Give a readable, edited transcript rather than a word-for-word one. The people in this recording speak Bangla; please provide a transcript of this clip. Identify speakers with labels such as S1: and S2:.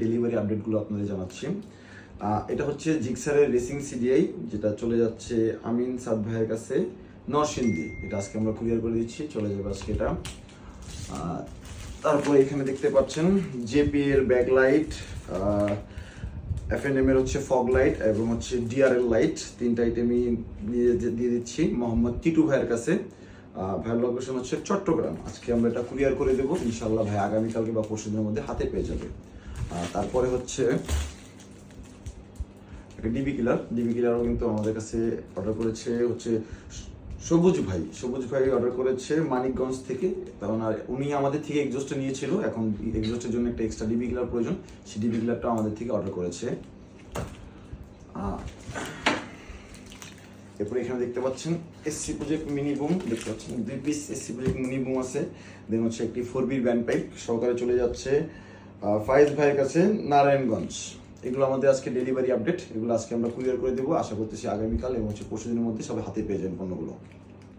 S1: ডেলিভারি আপডেটগুলো আপনাদের জানাচ্ছি। এটা হচ্ছে জিক্সারের রেসিং সিডিআই, যেটা চলে যাচ্ছে আমিন সাদ ভাইয়ের কাছে নরসিংদী। এটা আজকে আমরা কুরিয়ার করে দিচ্ছি, চলে যাবে আজকে এটা। তারপরে এখানে দেখতে পাচ্ছেন জেপি এর ব্যাকলাইট, এফএনএম এর হচ্ছে ফগ লাইট এবং হচ্ছে ডিআরএল লাইট, তিনটা আইটেমই দিয়ে দিচ্ছি মোহাম্মদ টিটু ভাইয়ের কাছে। ভাইয়ের লোকেশন হচ্ছে চট্টগ্রাম। আজকে আমরা এটা কুরিয়ার করে দেবো ইনশাল্লাহ, ভাই আগামীকালকে বা পরশু দিনের মধ্যে হাতে পেয়ে যাবে। তারপরে হচ্ছে ডিবি কিলারও কিন্তু আমাদের কাছে অর্ডার করেছে হচ্ছে সবুজ ভাই অর্ডার করেছে মানিকগঞ্জ থেকে। কারণ উনি আমাদের থেকে এক্সজস্টটা নিয়েছিল, এখন এক্সজস্টের জন্য একটা এক্সট্রা ডিবি কিলার প্রয়োজন, সেই ডিবি কিলারটা আমাদের থেকে অর্ডার করেছে। এরপরে এখানে দেখতে পাচ্ছেন এসসি প্রজেক্ট মিনি বুম, দেখতে পাচ্ছেন 2 piece SC project mini broom আছে। দেন হচ্ছে একটি 4B ব্যান্ড পাইপ সহকারে চলে যাচ্ছে ফাইজ ভাইয়ের কাছে নারায়ণগঞ্জ। এগুলো আমাদের আজকে ডেলিভারি আপডেট, এগুলো আজকে আমরা কুরিয়ার করে দেবো। আশা করতেছি আগামীকাল এবং হচ্ছে পরশু দিনের মধ্যে সবাই হাতে পেয়ে যাবেন পণ্যগুলো।